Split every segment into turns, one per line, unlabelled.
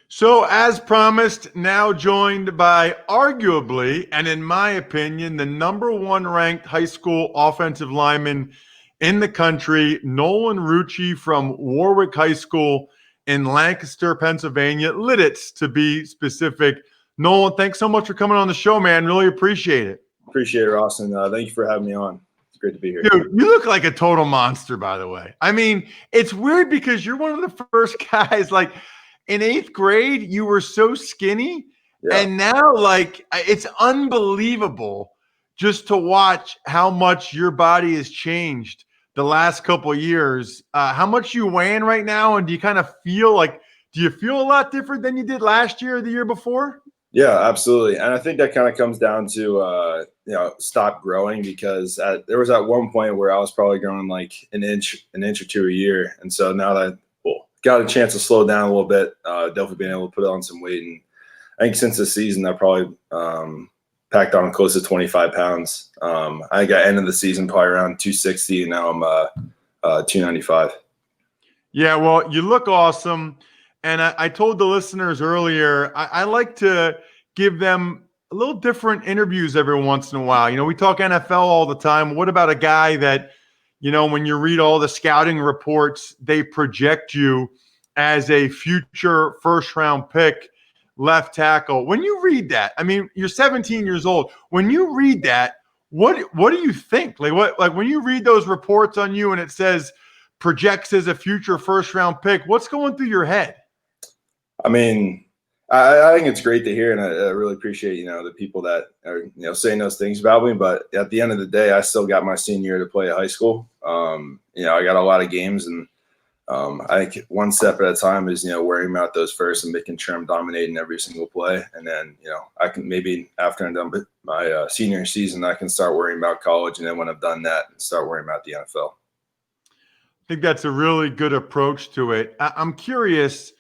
So, as promised, now joined by arguably, and in my opinion, the number one ranked high school offensive lineman in the country, Nolan Rucci from Warwick High School in Lancaster, Pennsylvania, Lidditz to be specific. Nolan, thanks so much for coming on the show, man. Really appreciate it.
Appreciate it, Austin. Thank you for having me on. It's great to be here.
Dude, you look like a total monster, by the way. I mean, it's weird because you're one of the first guys, like, in eighth grade, you were so skinny, and now, like, it's unbelievable just to watch how much your body has changed the last couple of years. How much you weighing right now, and do you kind of feel like, do you feel a lot different than you did last year or the year before?
Yeah, absolutely. And I think that kind of comes down to stop growing, because there was at one point where I was probably growing like an inch or two a year, and so now that got a chance to slow down a little bit, definitely being able to put on some weight. And I think since the season, I probably packed on close to 25 pounds. I got end of the season probably around 260, and now I'm 295.
Yeah, well, you look awesome. And I told the listeners earlier, I like to give them a little different interviews every once in a while. You know, we talk NFL all the time. What about a guy that, you know, when you read all the scouting reports, they project you as a future first-round pick left tackle? When you read that, I mean, you're 17 years old. When you read that, what do you think? Like when you read those reports on you and it says projects as a future first-round pick, what's going through your head?
I mean, I think it's great to hear, and I really appreciate, the people that are, saying those things about me. But at the end of the day, I still got my senior year to play at high school. I got a lot of games, and I think one step at a time is, wearing out those first and making sure I'm dominating every single play. And then, I can maybe after I'm done with my senior season, I can start worrying about college. And then when I've done that, start worrying about the NFL.
I think that's a really good approach to it. I'm curious.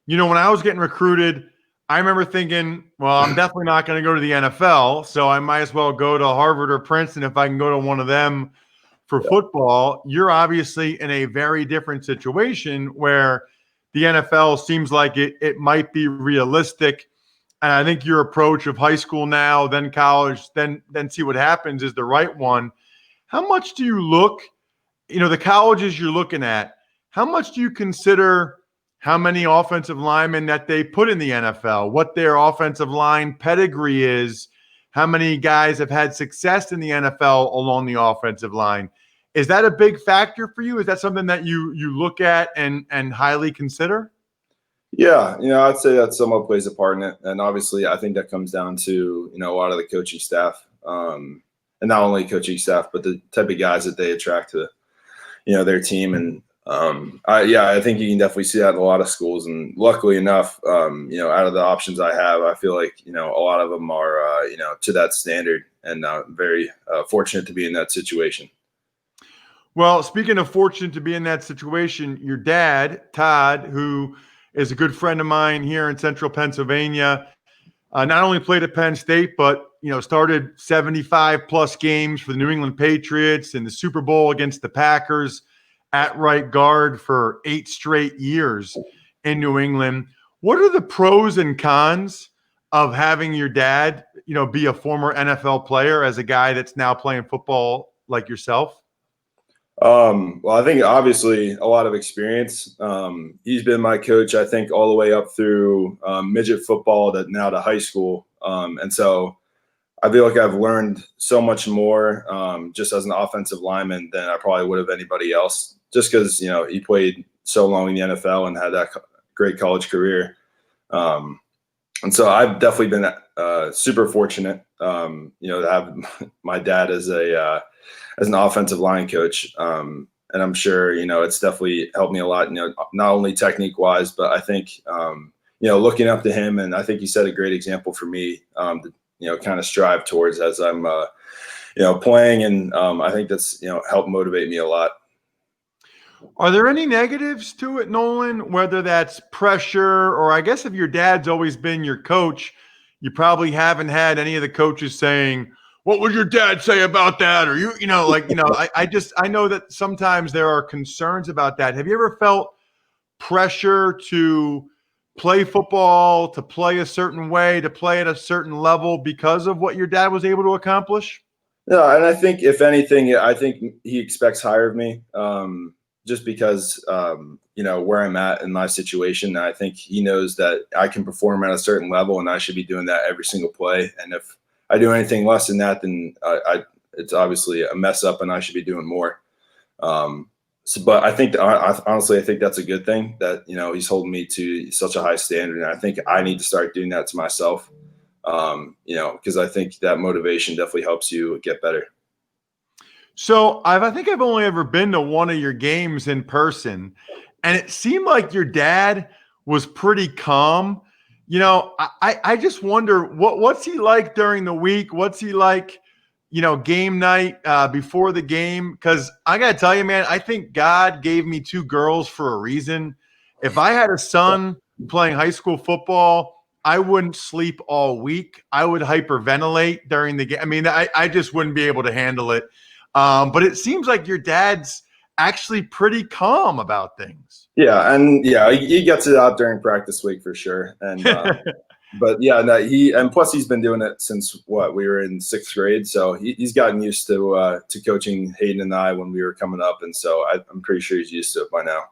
When I was getting recruited, I remember thinking, well, I'm definitely not going to go to the NFL, so I might as well go to Harvard or Princeton if I can go to one of them for football. You're obviously in a very different situation where the NFL seems like it might be realistic. And I think your approach of high school now, then college, then see what happens is the right one. How much do you look, the colleges you're looking at, how much do you consider how many offensive linemen that they put in the NFL, what their offensive line pedigree is, how many guys have had success in the NFL along the offensive line? Is that a big factor for you? Is that something that you look at and highly consider?
Yeah, I'd say that somewhat plays a part in it. And obviously, I think that comes down to, a lot of the coaching staff, and not only coaching staff, but the type of guys that they attract to, their team. And I think you can definitely see that in a lot of schools. And luckily enough, out of the options I have, I feel like, a lot of them are, to that standard, and very fortunate to be in that situation.
Well, speaking of fortunate to be in that situation, your dad, Todd, who is a good friend of mine here in central Pennsylvania, not only played at Penn State, but, started 75 plus games for the New England Patriots in the Super Bowl against the Packers at right guard for 8 straight years in New England. What are the pros and cons of having your dad, be a former NFL player as a guy that's now playing football like yourself?
Well, I think obviously a lot of experience. He's been my coach, I think, all the way up through midget football now to high school. And so I feel like I've learned so much more just as an offensive lineman than I probably would have anybody else, just because, he played so long in the NFL and had that great college career. And so I've definitely been super fortunate, to have my dad as an offensive line coach. And I'm sure, it's definitely helped me a lot, not only technique wise, but I think, looking up to him. And I think he set a great example for me, to, kind of strive towards as I'm, playing. And I think that's, helped motivate me a lot.
Are there any negatives to it, Nolan, whether that's pressure, or I guess if your dad's always been your coach, you probably haven't had any of the coaches saying, what would your dad say about that? Or I know that sometimes there are concerns about that. Have you ever felt pressure to play football, to play a certain way, to play at a certain level because of what your dad was able to accomplish?
No, and I think if anything, I think he expects higher of me, just because where I'm at in my situation. I think he knows that I can perform at a certain level, and I should be doing that every single play. And if I do anything less than that, then it's obviously a mess up, and I should be doing more. But I think honestly, I think that's a good thing that he's holding me to such a high standard, and I think I need to start doing that to myself. Because I think that motivation definitely helps you get better.
So I think I've only ever been to one of your games in person, and it seemed like your dad was pretty calm. I just wonder what's he like during the week? What's he like, game night before the game? Because I got to tell you, man, I think God gave me two girls for a reason. If I had a son playing high school football, I wouldn't sleep all week. I would hyperventilate during the game. I mean, I just wouldn't be able to handle it. But it seems like your dad's actually pretty calm about things.
Yeah, and yeah, he gets it out during practice week for sure. And but yeah, no, and plus he's been doing it since we were in 6th grade, so he's gotten used to coaching Hayden and I when we were coming up, and so I'm pretty sure he's used to it by now.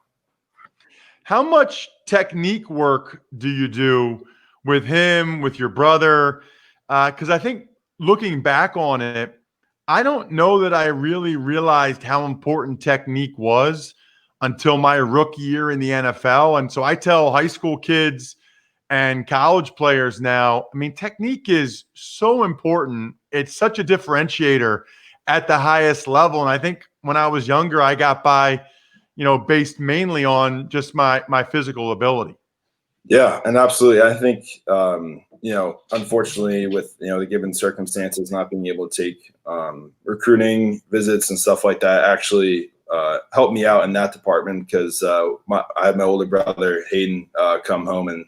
How much technique work do you do with him, with your brother? Because I think looking back on it, I don't know that I really realized how important technique was until my rookie year in the NFL. And so I tell high school kids and college players now, I mean, technique is so important. It's such a differentiator at the highest level. And I think when I was younger, I got by, based mainly on just my physical ability.
Yeah, and absolutely. I think, unfortunately, with the given circumstances, not being able to take recruiting visits and stuff like that actually helped me out in that department, because I had my older brother Hayden come home, and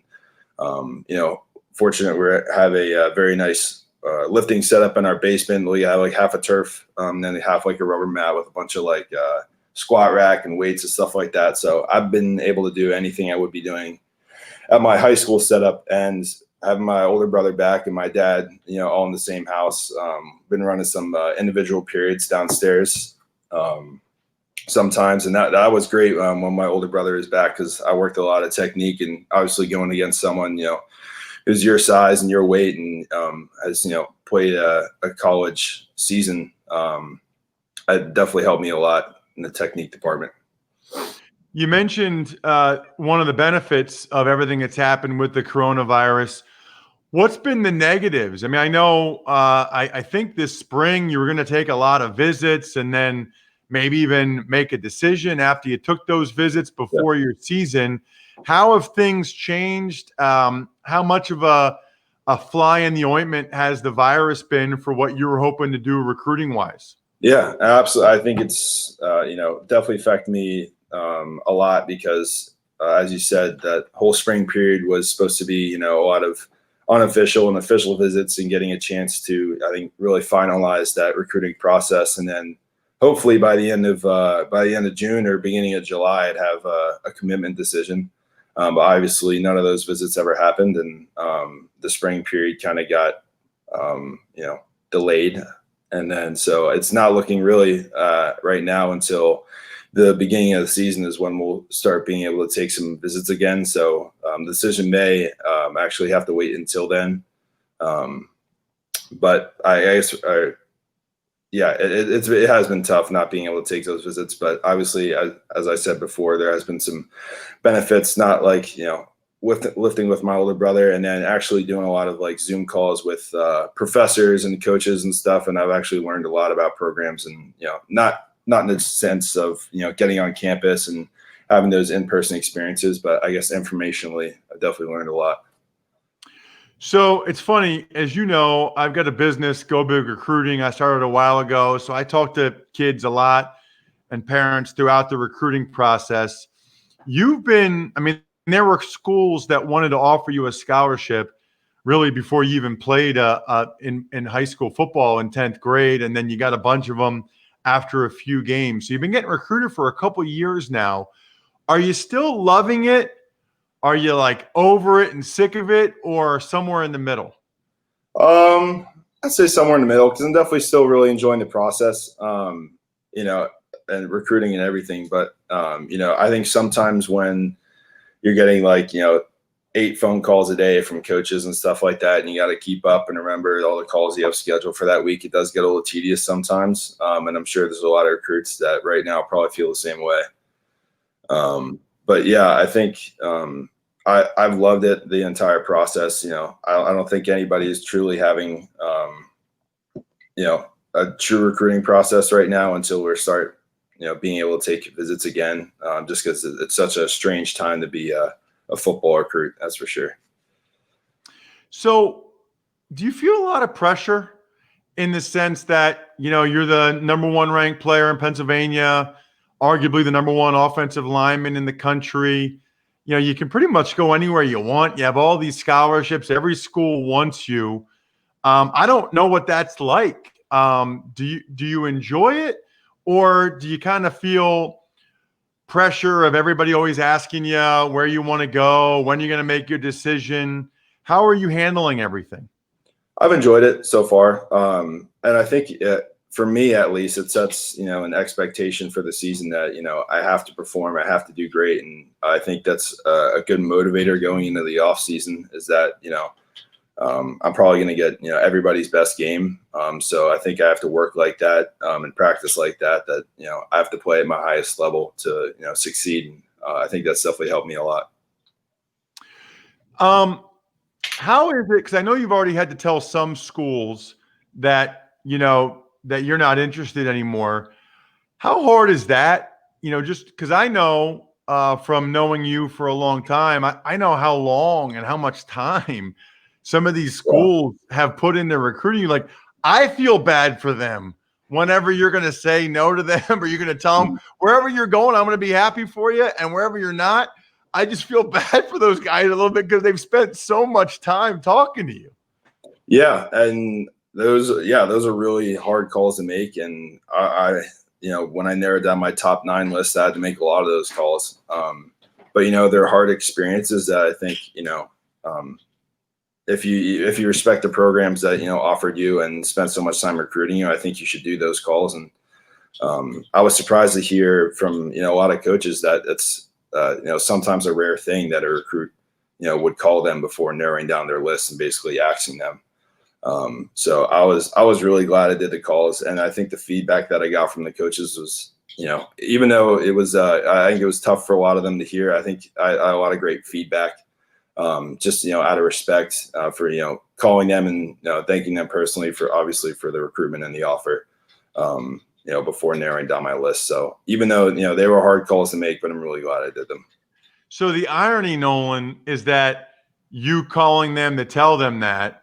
fortunate we have a very nice lifting setup in our basement. We have like half a turf, and then half like a rubber mat with a bunch of like squat rack and weights and stuff like that. So I've been able to do anything I would be doing at my high school setup, and having my older brother back and my dad, all in the same house. Been running some individual periods downstairs sometimes, and that was great when my older brother is back, because I worked a lot of technique, and obviously going against someone who's your size and your weight, and has played a college season. It definitely helped me a lot in the technique department.
You mentioned one of the benefits of everything that's happened with the coronavirus. What's been the negatives? I mean, I know I think this spring you were going to take a lot of visits, and then maybe even make a decision after you took those visits before your season. How have things changed? How much of a fly in the ointment has the virus been for what you were hoping to do recruiting wise?
Yeah, absolutely. I think it's definitely affected me a lot, because as you said, that whole spring period was supposed to be a lot of unofficial and official visits, and getting a chance to, I think, really finalize that recruiting process, and then hopefully by the end of June or beginning of July, I'd have a commitment decision. But obviously none of those visits ever happened, and the spring period kind of got delayed, and then so it's not looking really right now until the beginning of the season is when we'll start being able to take some visits again. So the decision may actually have to wait until then. But it has been tough not being able to take those visits. But obviously, as I said before, there has been some benefits, not like, lifting with my older brother, and then actually doing a lot of like Zoom calls with professors and coaches and stuff. And I've actually learned a lot about programs, and, not in the sense of, getting on campus and having those in-person experiences, but I guess informationally, I definitely learned a lot.
So it's funny, as you know, I've got a business, Go Big Recruiting. I started a while ago. So I talk to kids a lot and parents throughout the recruiting process. There were schools that wanted to offer you a scholarship really before you even played in high school football in 10th grade. And then you got a bunch of them after a few games. So you've been getting recruited for a couple of years now. Are you still loving it? Are you like over it and sick of it, or somewhere in the middle?
I'd say somewhere in the middle, because I'm definitely still really enjoying the process, and recruiting and everything. But I think sometimes when you're getting like 8 phone calls a day from coaches and stuff like that, and you got to keep up and remember all the calls you have scheduled for that week, it does get a little tedious sometimes. And I'm sure there's a lot of recruits that right now probably feel the same way. But yeah, I think I've loved it, the entire process. I don't think anybody is truly having a true recruiting process right now until we start being able to take visits again, just because it's such a strange time to be a football recruit, that's for sure.
So, do you feel a lot of pressure in the sense that, you're the number one ranked player in Pennsylvania, arguably the number one offensive lineman in the country? You can pretty much go anywhere you want. You have all these scholarships. Every school wants you. I don't know what that's like. Do you enjoy it, or do you kind of feel pressure of everybody always asking you where you want to go, when you're going to make your decision? How are you handling everything?
I've enjoyed it so far, and I think for me at least, it sets an expectation for the season that I have to perform, I have to do great, and I think that's a good motivator going into the off season. Is that I'm probably going to get everybody's best game, so I think I have to work like that and practice like that. That I have to play at my highest level to succeed. And, I think that's definitely helped me a lot.
How is it? Because I know you've already had to tell some schools that that you're not interested anymore. How hard is that? Just because I know from knowing you for a long time, I know how long and how much time some of these
Yeah.
schools have put into recruiting. Like, I feel bad for them whenever you're going to say no to them, or you're going to tell them wherever you're going, I'm going to be happy for you, and wherever you're not, I just feel bad for those guys a little bit because they've spent so much time talking to you.
Yeah, and those are really hard calls to make, and I when I narrowed down my top 9 list, I had to make a lot of those calls. But they're hard experiences that I think if you respect the programs that offered you and spent so much time recruiting you, I think you should do those calls. And I was surprised to hear from a lot of coaches that it's sometimes a rare thing that a recruit would call them before narrowing down their list and basically asking them. So I was really glad I did the calls, and I think the feedback that I got from the coaches was even though it was I think it was tough for a lot of them to hear, I think I had a lot of great feedback. Just out of respect for calling them and thanking them personally for the recruitment and the offer, before narrowing down my list. So even though they were hard calls to make, but I'm really glad I did them.
So the irony, Nolan, is that you calling them to tell them that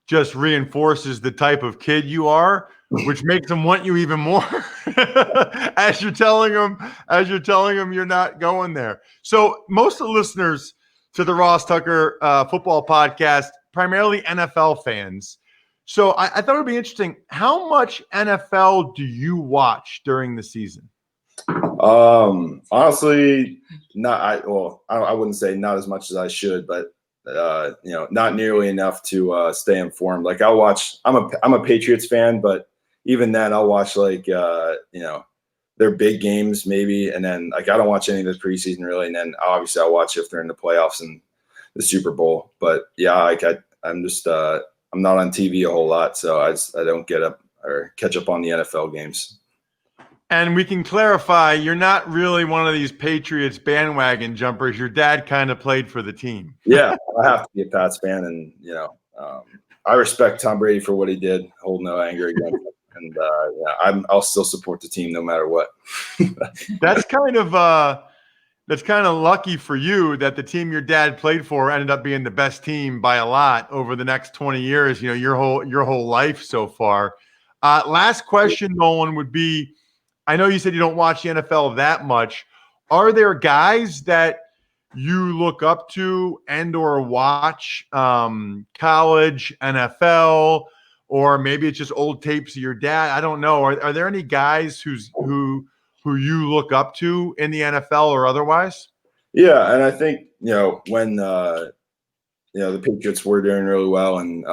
just reinforces the type of kid you are, which makes them want you even more as you're telling them you're not going there. So most of the listeners to the Ross Tucker football podcast, primarily NFL fans. So I thought it'd be interesting. How much NFL do you watch during the season?
Honestly, not. I wouldn't say not as much as I should, but not nearly enough to stay informed. Like I'll watch. I'm a Patriots fan, but even then, I'll watch like their big games maybe, and then like I don't watch any of the preseason really, and then obviously I'll watch if they're in the playoffs and the Super Bowl. But yeah, like I'm just I'm not on TV a whole lot, so I don't get up or catch up on the NFL games.
And we can clarify, you're not really one of these Patriots bandwagon jumpers. Your dad kind of played for the team.
Yeah, I have to be a Pats fan, and I respect Tom Brady for what he did. Hold no anger against him, and I'll still support the team no matter what.
That's kind of lucky for you that the team your dad played for ended up being the best team by a lot over the next 20 years. Your whole life so far. Last question, Nolan, would be: I know you said you don't watch the NFL that much. Are there guys that you look up to and or watch college, NFL, or maybe it's just old tapes of your dad? I don't know. Are there any guys who you look up to in the NFL or otherwise?
Yeah, and I think when the Patriots were doing really well, and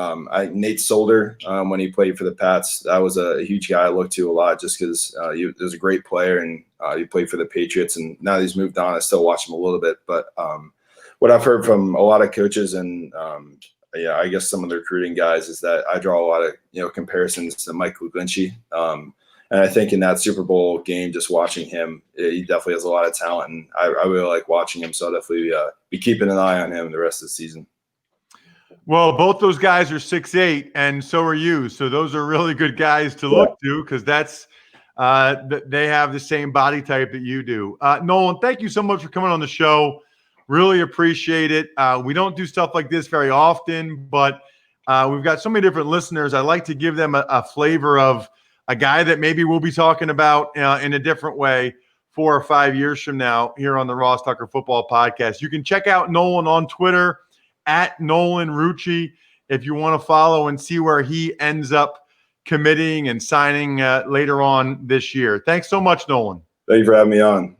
Nate Solder, when he played for the Pats, that was a huge guy I looked to a lot, just because he was a great player, and he played for the Patriots, and now that he's moved on, I still watch him a little bit. But what I've heard from a lot of coaches and I guess some of the recruiting guys is that I draw a lot of comparisons to Mike McGlinchey. And I think in that Super Bowl game, just watching him, he definitely has a lot of talent, and I really like watching him. So I'll definitely be keeping an eye on him the rest of the season.
Well, both those guys are 6'8", and so are you. So those are really good guys to look to, because that's they have the same body type that you do. Nolan, thank you so much for coming on the show. Really appreciate it. We don't do stuff like this very often, but we've got so many different listeners. I like to give them a flavor of a guy that maybe we'll be talking about in a different way 4 or 5 years from now here on the Ross Tucker Football Podcast. You can check out Nolan on Twitter at Nolan Rucci if you want to follow and see where he ends up committing and signing later on this year. Thanks so much, Nolan.
Thank you for having me on.